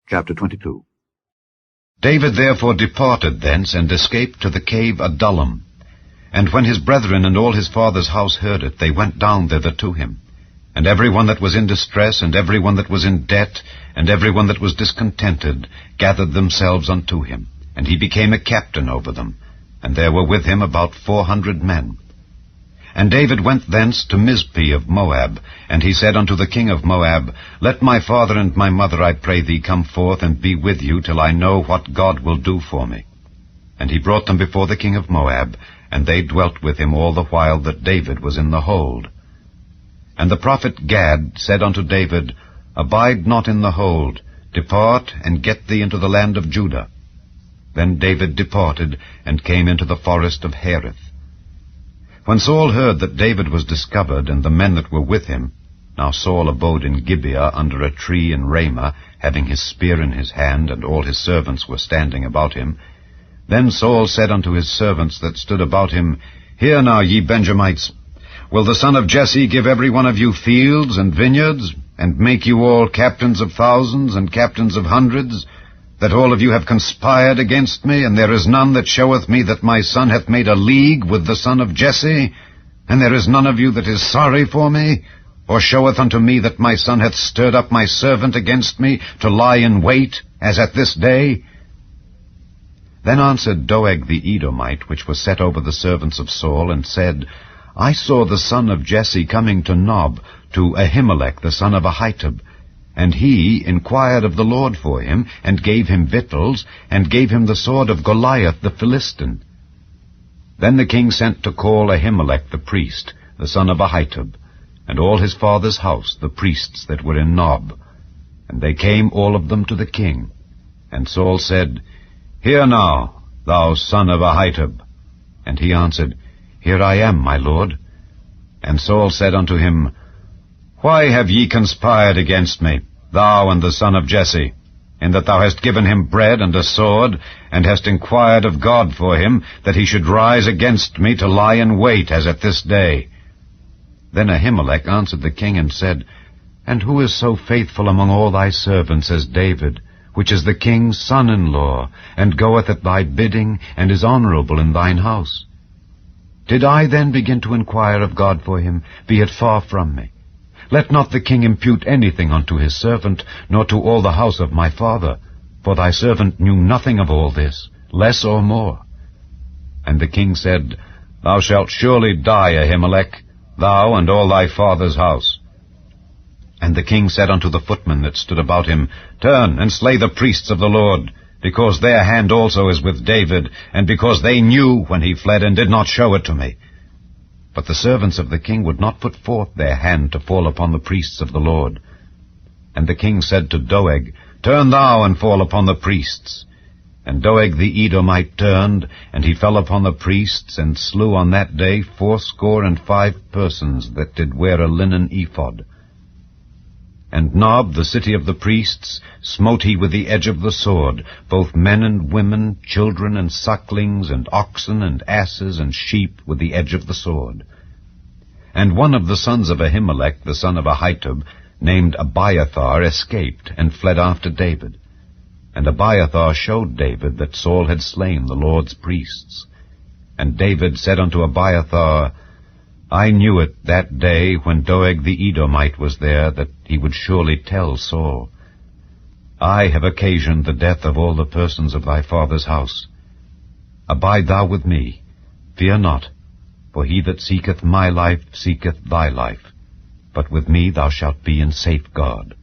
Chapter 22. David therefore departed thence, and escaped to the cave Adullam. And when his brethren and all his father's house heard it, they went down thither to him. And every one that was in distress, and every one that was in debt, and every one that was discontented, gathered themselves unto him. And he became a captain over them. And there were with him about 400 men. And David went thence to Mizpeh of Moab, and he said unto the king of Moab, Let my father and my mother, I pray thee, come forth and be with you, till I know what God will do for me. And he brought them before the king of Moab, and they dwelt with him all the while that David was in the hold. And the prophet Gad said unto David, Abide not in the hold, depart, and get thee into the land of Judah. Then David departed, and came into the forest of Hereth. When Saul heard that David was discovered, and the men that were with him, now Saul abode in Gibeah under a tree in Ramah, having his spear in his hand, and all his servants were standing about him. Then Saul said unto his servants that stood about him, Hear now, ye Benjamites, will the son of Jesse give every one of you fields and vineyards, and make you all captains of thousands and captains of hundreds, that all of you have conspired against me, and there is none that showeth me that my son hath made a league with the son of Jesse, and there is none of you that is sorry for me, or showeth unto me that my son hath stirred up my servant against me, to lie in wait, as at this day? Then answered Doeg the Edomite, which was set over the servants of Saul, and said, I saw the son of Jesse coming to Nob, to Ahimelech the son of Ahitub, and he inquired of the Lord for him, and gave him victuals, and gave him the sword of Goliath the Philistine. Then the king sent to call Ahimelech the priest, the son of Ahitub, and all his father's house, the priests that were in Nob. And they came all of them to the king. And Saul said, Hear now, thou son of Ahitub. And he answered, Here I am, my lord. And Saul said unto him, Why have ye conspired against me, thou and the son of Jesse, in that thou hast given him bread and a sword, and hast inquired of God for him, that he should rise against me to lie in wait, as at this day? Then Ahimelech answered the king and said, And who is so faithful among all thy servants as David, which is the king's son-in-law, and goeth at thy bidding, and is honorable in thine house? Did I then begin to inquire of God for him? Be it far from me. Let not the king impute anything unto his servant, nor to all the house of my father, for thy servant knew nothing of all this, less or more. And the king said, Thou shalt surely die, Ahimelech, thou and all thy father's house. And the king said unto the footmen that stood about him, Turn and slay the priests of the Lord, because their hand also is with David, and because they knew when he fled and did not show it to me. But the servants of the king would not put forth their hand to fall upon the priests of the Lord. And the king said to Doeg, Turn thou and fall upon the priests. And Doeg the Edomite turned, and he fell upon the priests, and slew on that day 75 persons that did wear a linen ephod. And Nob, the city of the priests, smote he with the edge of the sword, both men and women, children and sucklings, and oxen and asses and sheep, with the edge of the sword. And one of the sons of Ahimelech, the son of Ahitub, named Abiathar, escaped, and fled after David. And Abiathar showed David that Saul had slain the Lord's priests. And David said unto Abiathar, I knew it that day when Doeg the Edomite was there, that he would surely tell Saul. I have occasioned the death of all the persons of thy father's house. Abide thou with me, fear not, for he that seeketh my life seeketh thy life, but with me thou shalt be in safeguard.